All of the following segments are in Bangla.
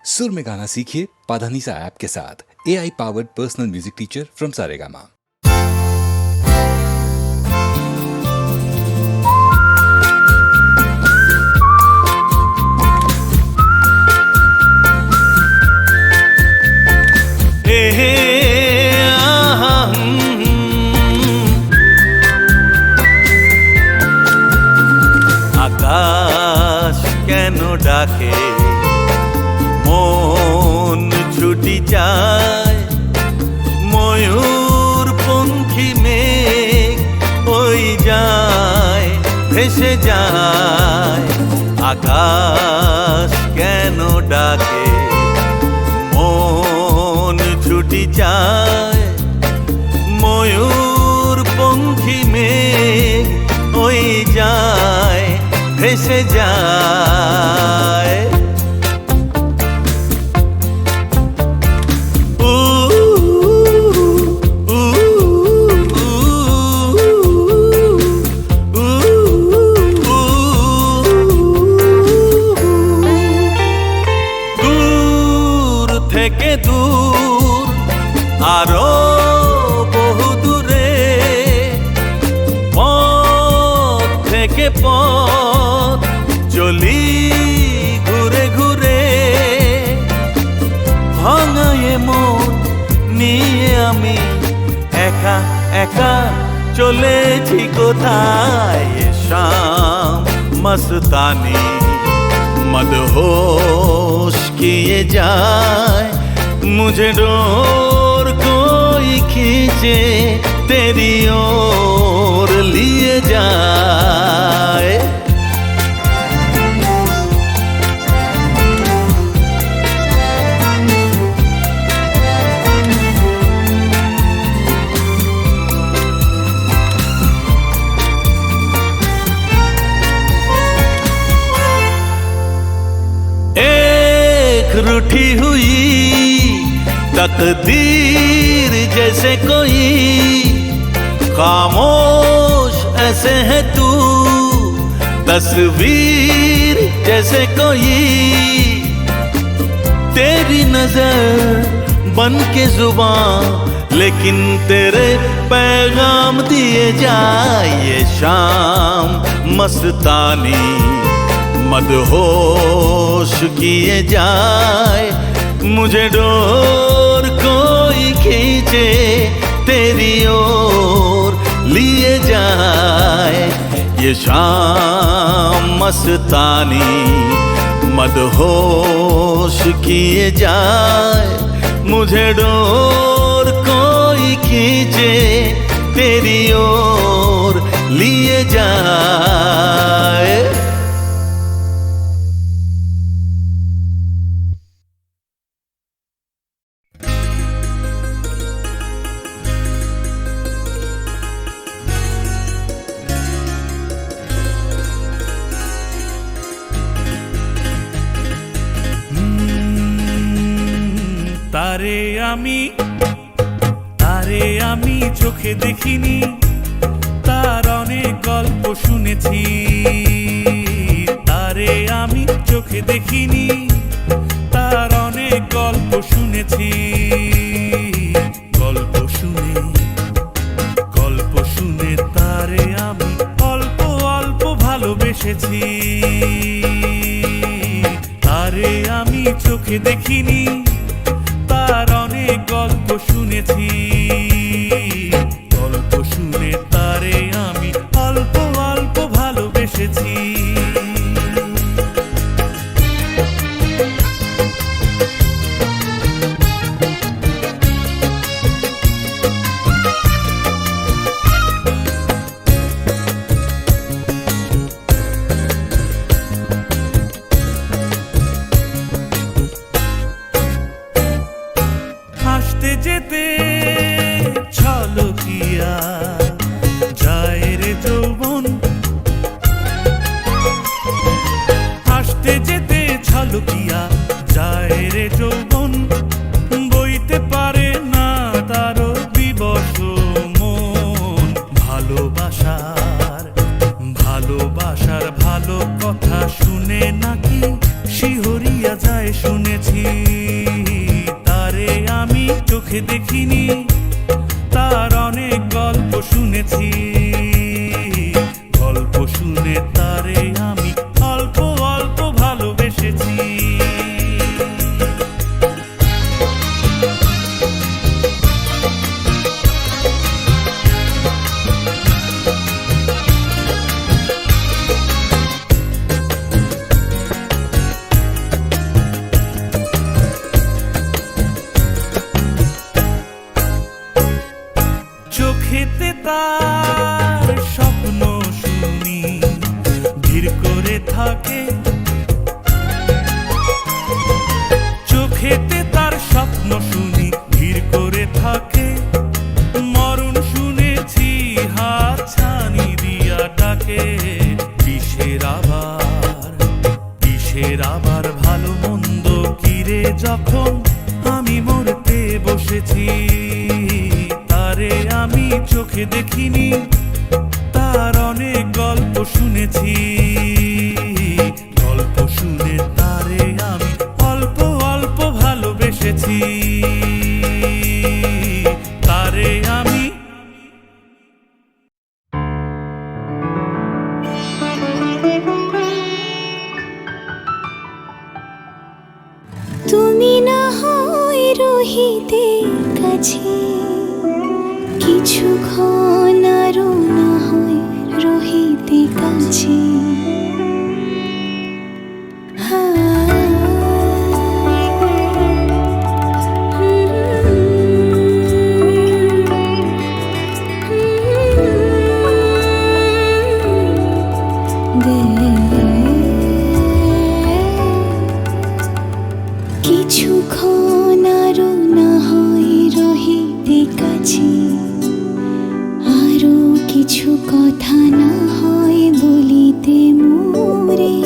सुर में गाना सीखिए पाधानीसा ऐप के साथ। AI powered personal music teacher from Saregama. আকাশ কেন ডাকে, মন ছুটি যায়, ময়ূর পঙ্খী মেঘ ওই যায় ভেসে যায়। আকাশ কেন ডাকে, মন ছুটি যায়, ময়ূর পঙ্খী মেঘ ওই যায় ভেসে যায়। দূর থেকে দূর আরো বহু দূরে, পথ থেকে পথ চলি ঘুরে ঘুরে, ভাঙায়ে মন নিয়ে আমি একা একা চলেছি কোথায়। শাম মস্তানি मदहोश किए जाए, मुझे डोर कोई खींचे तेरी ओर लिए जाए। रूठी हुई तकदीर जैसे कोई, खामोश ऐसे है तू तस्वीर जैसे कोई, तेरी नजर बन के जुबान लेकिन तेरे पैगाम दिए जाए। ये शाम मस्तानी मदहोश किए जाए, मुझे डोर कोई खींचे तेरी ओर लिए जाए। ये शाम मस्तानी मदहोश किए जाए, मुझे डोर कोई खींचे तेरी ओर लिए जाए। তারে আমি চোখে দেখিনি, তার অনেক গল্প শুনেছি। তারে আমি চোখে দেখিনি, তার অনেক গল্প শুনেছি। গল্প শুনে তারে আমি অল্প অল্প ভালোবেসেছি। তারে আমি চোখে দেখিনি, তার অনেক গল্প শুনেছি। গল্প শুনে তারে আমি অল্প অল্প ভালোবেসেছি। আসতে যেতে ছলকিয়া যায় রে যৌবন, আসতে যেতে ছলকিয়া যায় রে যৌবন, বইতে পারে না তারও বিবশ মন। ভালোবাসার ভালো কথা শুনে নাকি শিহরিয়া যায় শুনেছি। শুনেছি, তারে আমি চোখে দেখিনি, তার অনেক গল্প শুনেছি। গল্প শুনে তারে আমি অল্প অল্প ভালোবেসেছি। চোখেতে তার স্বপ্ন শুনি ধীর করে থাকে, চোখেতে তার স্বপ্ন শুনি ধীর করে থাকে। মরণ শুনেছি হাত ছানি দিয়া ডাকে, কিসের আবার ভালো মন্দ কিরে যখন আমি মরতে বসেছি। তারে আমি চোখে দেখিনি, তার অনেক গল্প শুনেছি। গল্প শুনে তারে আমি অল্প অল্প ভালোবেসেছি। তারে আমি তুমি না হয় রহিতে কাছে, কিছুক্ষণ আরো না হয় রহিতে কাছে। কিছুক্ষণ আরো না হয় রহিতে কাছে, আরো কিছু কথা না হয় বলিতে মোরে।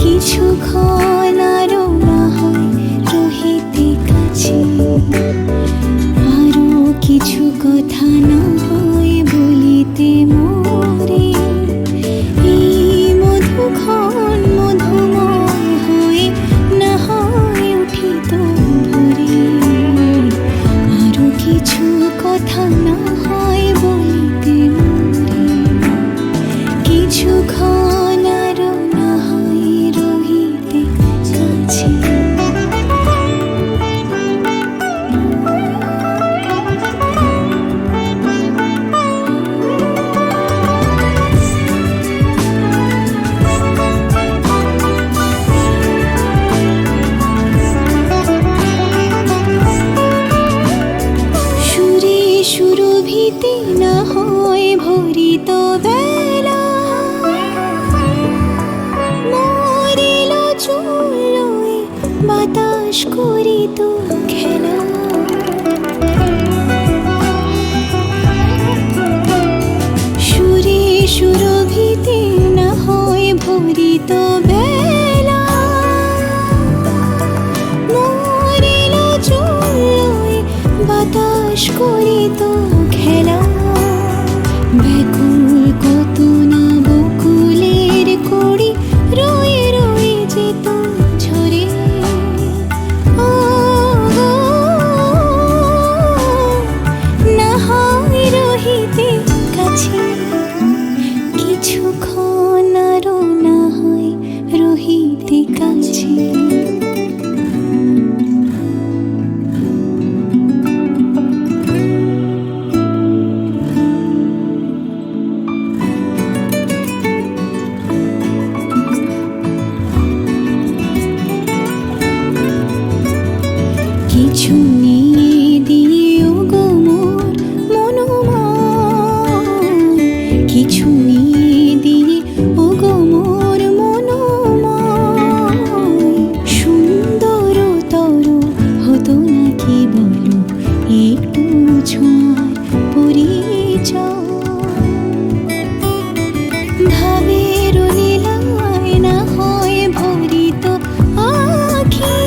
কিছুক্ষণ আরো না হয় রহিতে কাছে, আরো কিছু কথা না হয় বলিতে মোরে। এই মধুক্ষণ মধুময় হয়ে না হয় উঠিত ভোরে, আরো কিছু কথা না হয় বলিতে মোরে। কিছুক্ষণ আরো না হয় রহিতে কাছে। সুরে সুরভিতে না হয় ভরিত বেলা, মরিল চুলোয় বাতাস করিত খেলা। সুরে সুরভিতে না হয় ভরিত বেলা, মরিল চুলোয় বাতাস করিত খেলা। ব্যাকুল কত না বকুলের কড়ি রয়ে রয়ে যেত ঝরে। ও না হয় রহিতে কাছে, কিছুক্ষণ আরো না হয় রহিতে কাছে। কিছু নিয়ে দিও গো মোর মনোময়, কিছু নিয়ে দিয়ে ও গো মোর মনোময়। সুন্দর তর হতো নাকি বলো একটু ছোঁয়ার পরিচয়। ভাবের নীলায় না হয় ভরিত আখি,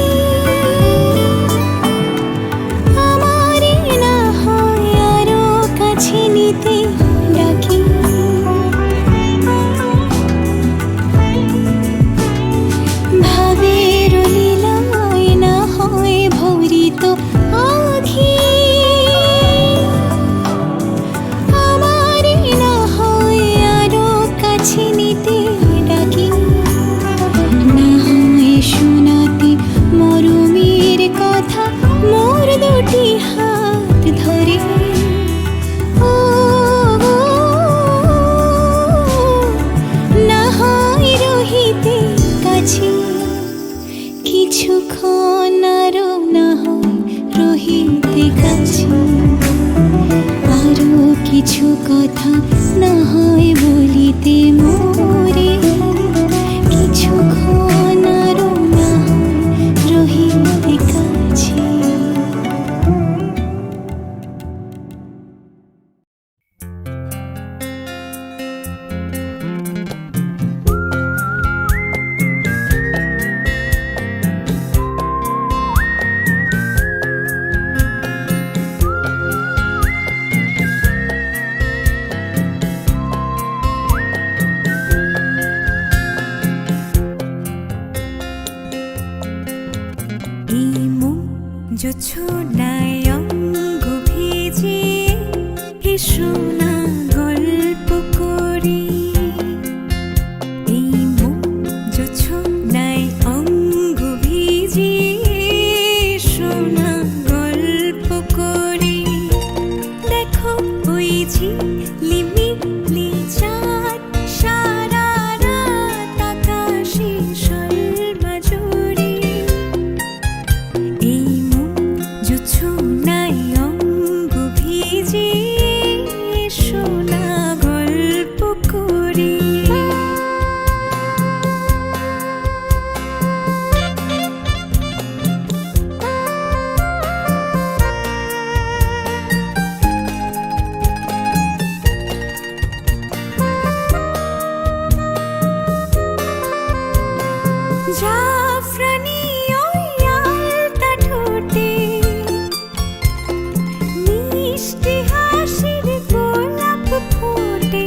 কিছুক্ষণ আরো না হয় রহিতে কাছে, আরো কিছু কথা না হয় বলিতে মোরে, কিছুক্ষণ আরো না হয় রহিতে কাছে। জোছনায় অঙ্গ ভিজে এসো না গল্প করি, এই মন জোছনায় অঙ্গ ভিজে এসো না গল্প করি। দেখো ওই ঝিলিমিলি চাঁদ সারা রাত আকাশে সর্বজুড়ে, এই জোছনায় অঙ্গ ভিজে এসো না গল্প করি। জাফরানি ওই আলতা ঠোঁটে মিষ্টি হাসির গোলাপ ফোটে,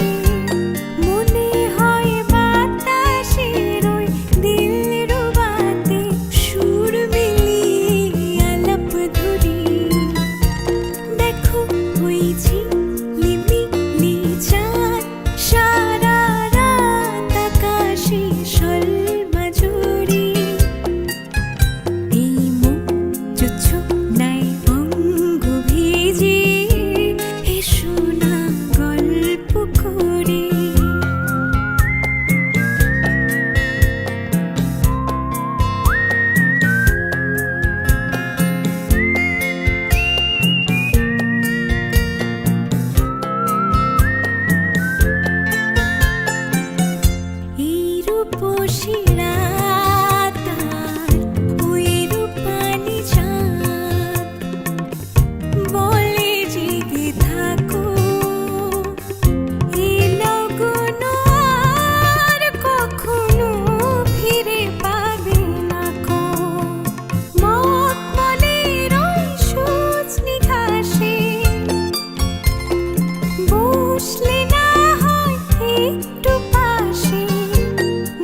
মনে হয় বাতাসের ওই দিলরুবাতে সুর মিলিয়ে আলাপ ধরি। দেখো ওই ঝিলিমিলি চাঁদ সারা রাত আকাশে সর্বজুড়ে, এই মন জোছনায় অঙ্গ ভিজে এসো না গল্প করি। এই রূপসী রাত আর ওই রূপালি চাঁদ বলে জেগে থাকো, এই লগন আর কখনো ফিরে পাবে না কো। মখমলের ওই সজনি ঘাসে বসলে না হয় একটু পাশে,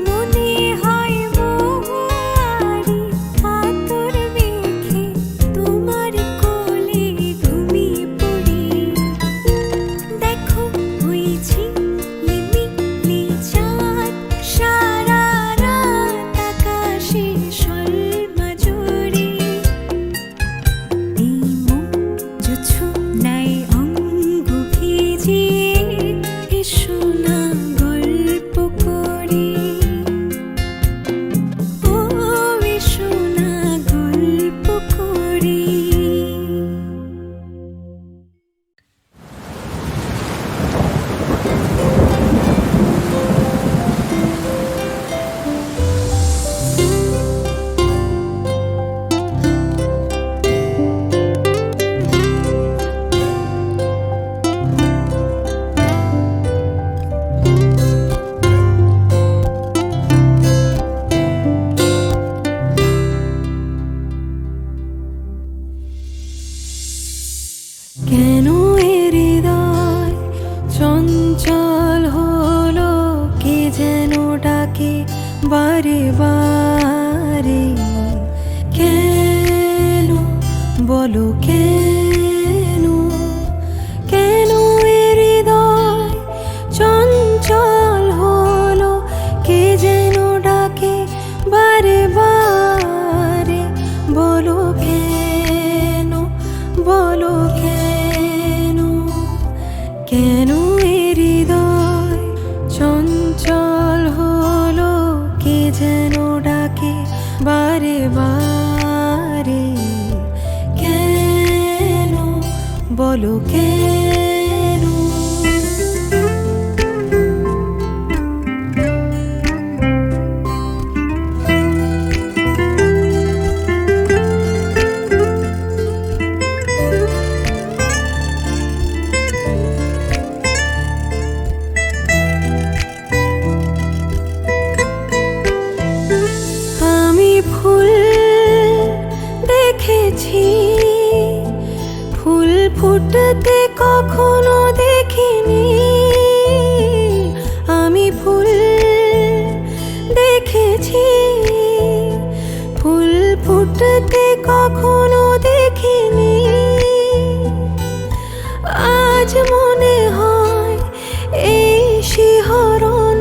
মনে হয় বহুয়ারি আতর মেখে তোমার কোলে ঘুমিয়ে পড়ি। দেখো ওই ঝিলিমিলি চাঁদ সারা রাত আকাশে সর্বজুড়ে, এই মন জোছনায় অঙ্গ ভিজে এসো না গল্প করি। ও এসো না গল্প করি। কেন এ হৃদয় চঞ্চল হলো, কে যেন ডাকে বারে বারে, কেন বলো কেন, কেন এ হৃদয় চঞ্চল হলো, কে যেন ডাকে বারে বারে, বলো কেন, বলো কেন, কেন এ হৃদয় চঞ্চল হলো, কে যেন ডাকে বারে বারে। বলো কেন। আমি ফুল দেখেছি, ফুল ফুটতে কখনো দেখিনি। আমি ফুল দেখেছি, ফুল ফুটতে কখনো দেখিনি। আজ মনে হয় এই শিহরণ,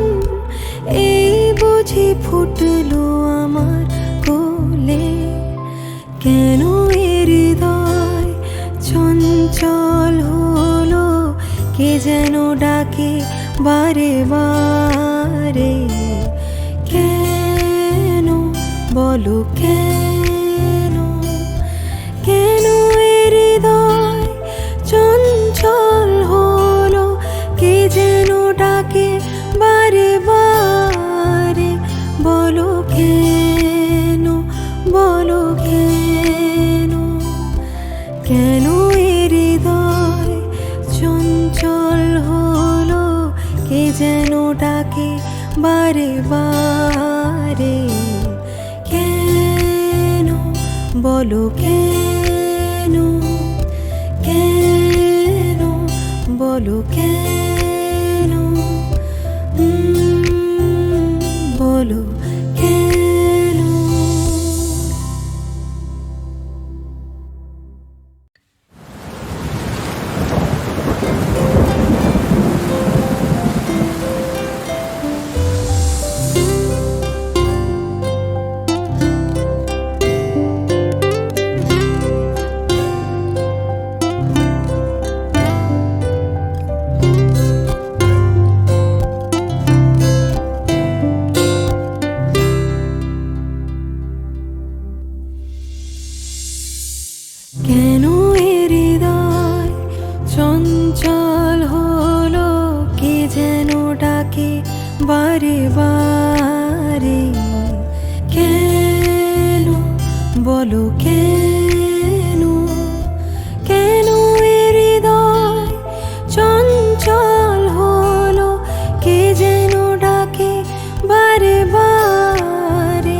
এই বুঝি ফুটলো আমার কোলে। কেন এ হৃদয় চঞ্চল হলো, কে যেন ডাকে বারে বারে। কেন বলো কেন, কেন এ হৃদয় চঞ্চল হলো, কে যেন ডাকে বারে বারে। বলো কেন, বলো কেন, কেন এ হৃদয় চঞ্চল হলো, কে যেন ডাকে বারে বারে। কেন বলো কেন, কেন বলো কেন, বলো কেন। কেন এ হৃদয় চঞ্চল হলো, কে যেন ডাকে বারে বারে। কেন বলো কেন, কেন এ হৃদয় চঞ্চল হলো, কে যেন ডাকে বারে বারে।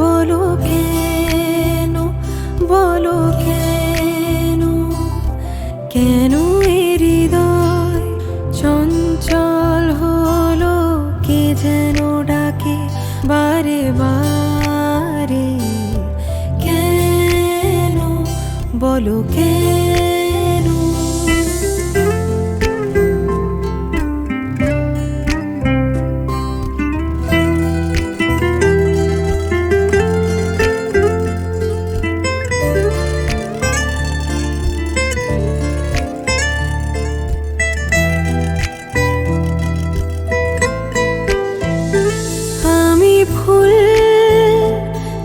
বলো কেন, বলো কেন, কেন এ হৃদয় চঞ্চল হলো, কে যেন ডাকে বারে বারে। কেন বলো কেন। আমি ফুল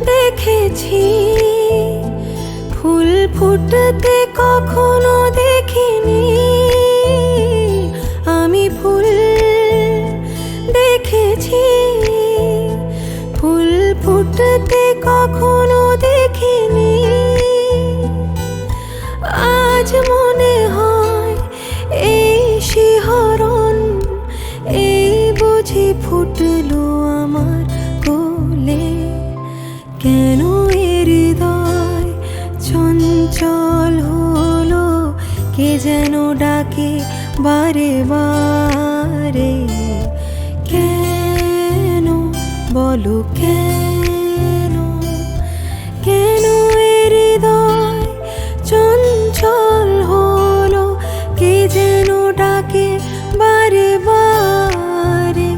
দেখেছি, ফুল ফুটতে কখনো দেখিনি। আমি ফুল দেখেছি, ফুল ফুটতে কখনো দেখিনি। আজ মনে হয় এই শিহরণ, এই বুঝি ফুটলো আমার কোলে। কেন এ হৃদয় চঞ্চল হলো, কে যেন ডাকে বারে বারে। কেন বলো কেন, কেন এ হৃদয় চঞ্চল হলো, কে যেন ডাকে বারে বারে।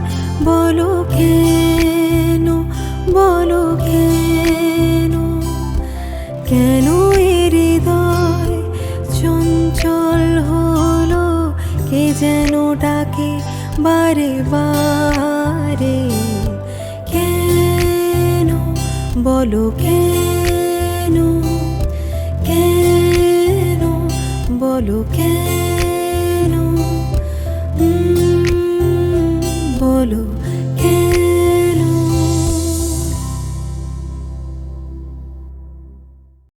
বলো কেন, বলো কেন, কেন এ হৃদয় চঞ্চল হলো, কে যেন ডাকে বারে বারে। কেন বলো কেন, কেন বলো কেন